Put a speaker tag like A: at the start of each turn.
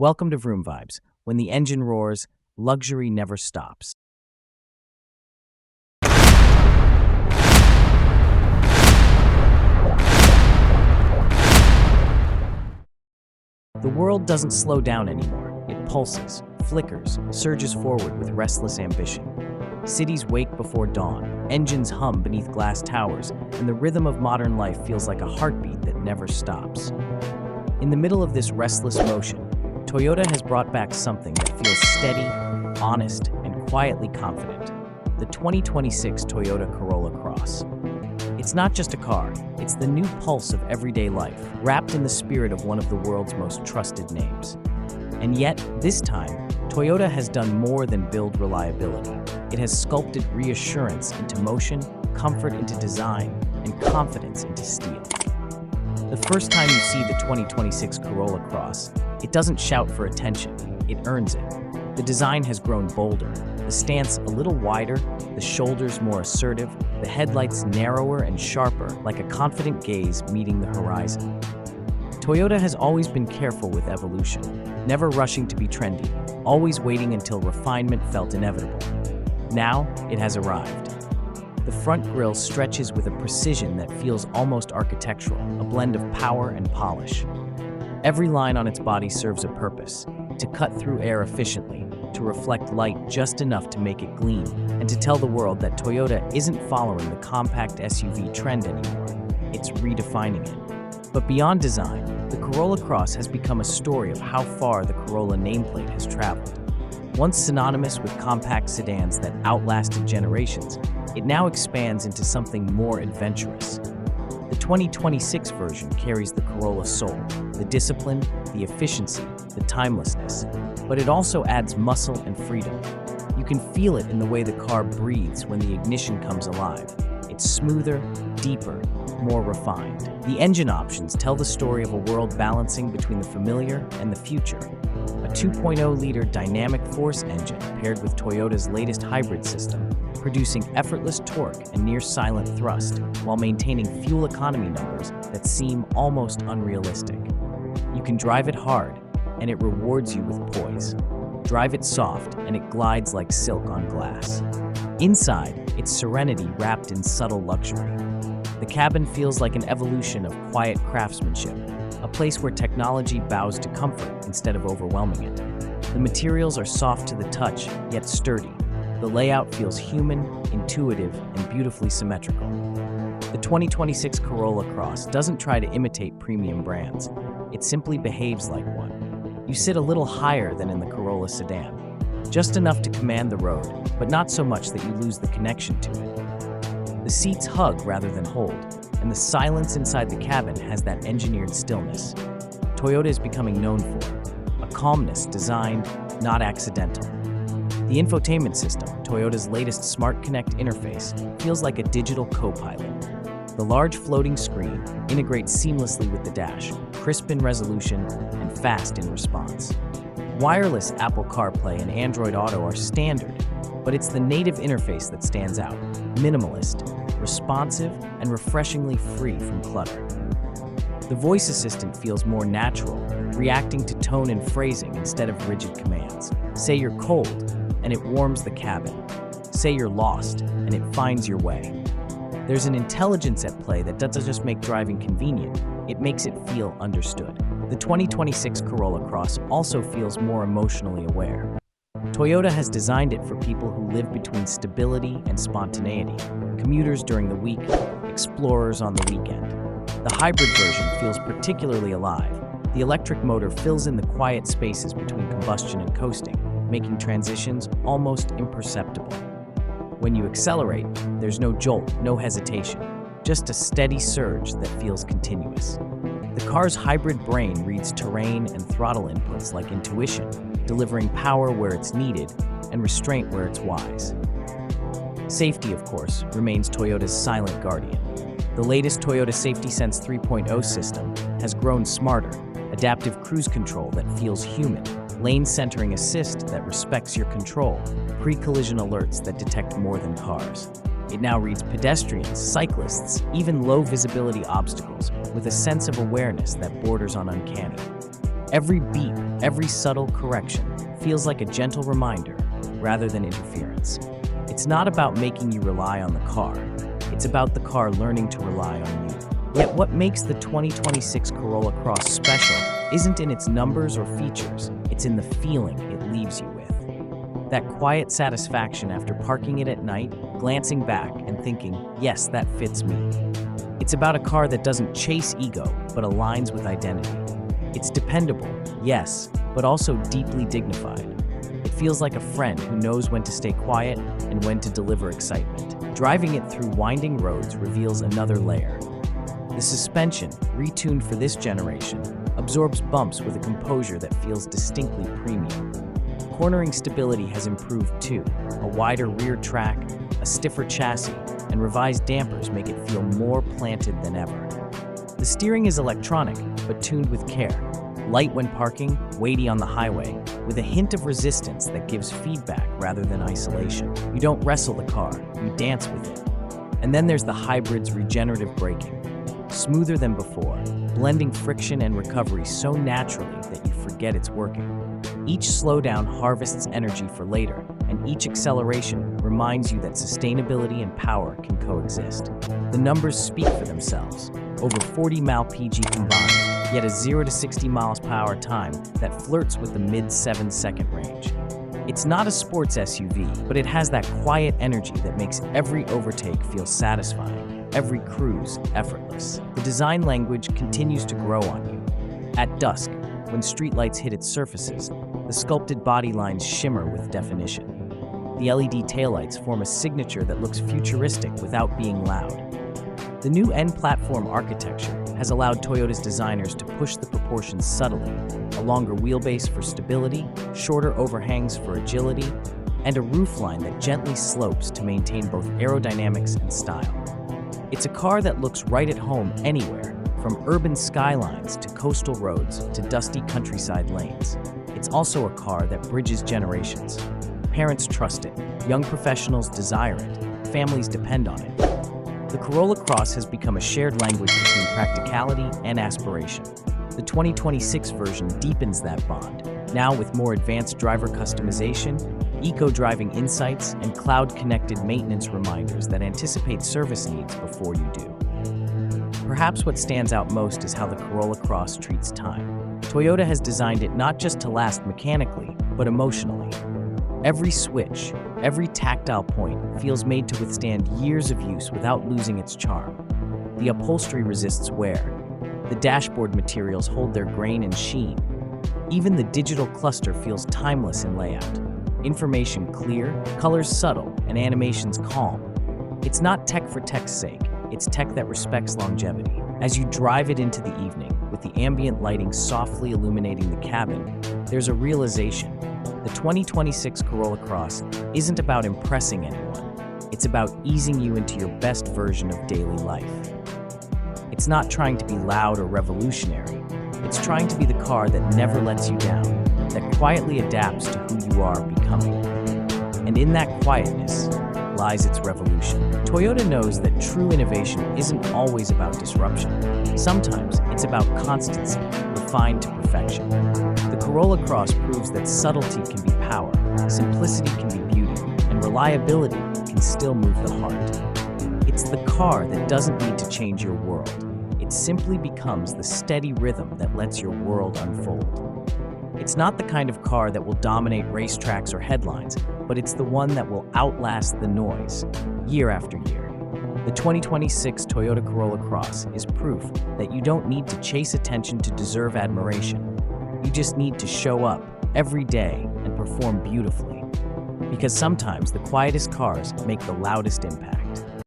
A: Welcome to Vroom Vibes. When the engine roars, luxury never stops. The world doesn't slow down anymore. It pulses, flickers, surges forward with restless ambition. Cities wake before dawn, engines hum beneath glass towers, and the rhythm of modern life feels like a heartbeat that never stops. In the middle of this restless motion, Toyota has brought back something that feels steady, honest, and quietly confident. The 2026 Toyota Corolla Cross. It's not just a car, it's the new pulse of everyday life, wrapped in the spirit of one of the world's most trusted names. And yet, this time, Toyota has done more than build reliability. It has sculpted reassurance into motion, comfort into design, and confidence into steel. The first time you see the 2026 Corolla Cross, it doesn't shout for attention, it earns it. The design has grown bolder, the stance a little wider, the shoulders more assertive, the headlights narrower and sharper, like a confident gaze meeting the horizon. Toyota has always been careful with evolution, never rushing to be trendy, always waiting until refinement felt inevitable. Now, it has arrived. The front grille stretches with a precision that feels almost architectural, a blend of power and polish. Every line on its body serves a purpose, to cut through air efficiently, to reflect light just enough to make it gleam, and to tell the world that Toyota isn't following the compact SUV trend anymore. It's redefining it. But beyond design, the Corolla Cross has become a story of how far the Corolla nameplate has traveled. Once synonymous with compact sedans that outlasted generations, it now expands into something more adventurous. The 2026 version carries the Corolla soul, the discipline, the efficiency, the timelessness, but it also adds muscle and freedom. You can feel it in the way the car breathes when the ignition comes alive. It's smoother, deeper, more refined. The engine options tell the story of a world balancing between the familiar and the future. A 2.0-liter dynamic force engine paired with Toyota's latest hybrid system, producing effortless torque and near-silent thrust while maintaining fuel economy numbers that seem almost unrealistic. You can drive it hard, and it rewards you with poise. Drive it soft, and it glides like silk on glass. Inside, it's serenity wrapped in subtle luxury. The cabin feels like an evolution of quiet craftsmanship, a place where technology bows to comfort instead of overwhelming it. The materials are soft to the touch, yet sturdy. The layout feels human, intuitive, and beautifully symmetrical. The 2026 Corolla Cross doesn't try to imitate premium brands. It simply behaves like one. You sit a little higher than in the Corolla sedan, just enough to command the road, but not so much that you lose the connection to it. The seats hug rather than hold, and the silence inside the cabin has that engineered stillness. Toyota is becoming known for a calmness designed, not accidental. The infotainment system, Toyota's latest Smart Connect interface, feels like a digital co-pilot. The large floating screen integrates seamlessly with the dash, crisp in resolution and fast in response. Wireless Apple CarPlay and Android Auto are standard, but it's the native interface that stands out. Minimalist, responsive, and refreshingly free from clutter. The voice assistant feels more natural, reacting to tone and phrasing instead of rigid commands. Say you're cold, and it warms the cabin. Say you're lost, and it finds your way. There's an intelligence at play that doesn't just make driving convenient, it makes it feel understood. The 2026 Corolla Cross also feels more emotionally aware. Toyota has designed it for people who live between stability and spontaneity, commuters during the week, explorers on the weekend. The hybrid version feels particularly alive. The electric motor fills in the quiet spaces between combustion and coasting, making transitions almost imperceptible. When you accelerate, there's no jolt, no hesitation, just a steady surge that feels continuous. The car's hybrid brain reads terrain and throttle inputs like intuition, delivering power where it's needed and restraint where it's wise. Safety, of course, remains Toyota's silent guardian. The latest Toyota Safety Sense 3.0 system has grown smarter, adaptive cruise control that feels human, lane centering assist that respects your control, pre-collision alerts that detect more than cars. It now reads pedestrians, cyclists, even low-visibility obstacles with a sense of awareness that borders on uncanny. Every beep, every subtle correction feels like a gentle reminder rather than interference. It's not about making you rely on the car. It's about the car learning to rely on you. Yet what makes the 2026 Corolla Cross special isn't in its numbers or features, it's in the feeling it leaves you with. That quiet satisfaction after parking it at night, glancing back and thinking, yes, that fits me. It's about a car that doesn't chase ego, but aligns with identity. It's dependable, yes, but also deeply dignified. It feels like a friend who knows when to stay quiet and when to deliver excitement. Driving it through winding roads reveals another layer. The suspension, retuned for this generation, absorbs bumps with a composure that feels distinctly premium. Cornering stability has improved too. A wider rear track, a stiffer chassis, and revised dampers make it feel more planted than ever. The steering is electronic, but tuned with care. Light when parking, weighty on the highway, with a hint of resistance that gives feedback rather than isolation. You don't wrestle the car, you dance with it. And then there's the hybrid's regenerative braking. Smoother than before, blending friction and recovery so naturally that you forget it's working. Each slowdown harvests energy for later, and each acceleration reminds you that sustainability and power can coexist. The numbers speak for themselves. Over 40 mpg combined, yet a 0 to 60 miles per hour time that flirts with the mid-7-second range. It's not a sports SUV, but it has that quiet energy that makes every overtake feel satisfying, every cruise effortless. The design language continues to grow on you. At dusk, when streetlights hit its surfaces, the sculpted body lines shimmer with definition. The LED taillights form a signature that looks futuristic without being loud. The new N-platform architecture has allowed Toyota's designers to push the proportions subtly, a longer wheelbase for stability, shorter overhangs for agility, and a roofline that gently slopes to maintain both aerodynamics and style. It's a car that looks right at home anywhere, from urban skylines to coastal roads to dusty countryside lanes. It's also a car that bridges generations. Parents trust it, young professionals desire it, families depend on it. The Corolla Cross has become a shared language between practicality and aspiration. The 2026 version deepens that bond, now with more advanced driver customization, eco-driving insights, and cloud-connected maintenance reminders that anticipate service needs before you do. Perhaps what stands out most is how the Corolla Cross treats time. Toyota has designed it not just to last mechanically, but emotionally. Every switch, every tactile point feels made to withstand years of use without losing its charm. The upholstery resists wear. The dashboard materials hold their grain and sheen. Even the digital cluster feels timeless in layout. Information clear, colors subtle, and animations calm. It's not tech for tech's sake, it's tech that respects longevity. As you drive it into the evening, with the ambient lighting softly illuminating the cabin, there's a realization. The 2026 Corolla Cross isn't about impressing anyone. It's about easing you into your best version of daily life. It's not trying to be loud or revolutionary. It's trying to be the car that never lets you down, that quietly adapts to who you are becoming. And in that quietness lies its revolution. Toyota knows that true innovation isn't always about disruption. Sometimes it's about constancy, refined to perfection. The Corolla Cross proves that subtlety can be power, simplicity can be beauty, and reliability can still move the heart. It's the car that doesn't need to change your world. It simply becomes the steady rhythm that lets your world unfold. It's not the kind of car that will dominate racetracks or headlines, but it's the one that will outlast the noise, year after year. The 2026 Toyota Corolla Cross is proof that you don't need to chase attention to deserve admiration. You just need to show up every day and perform beautifully. Because sometimes the quietest cars make the loudest impact.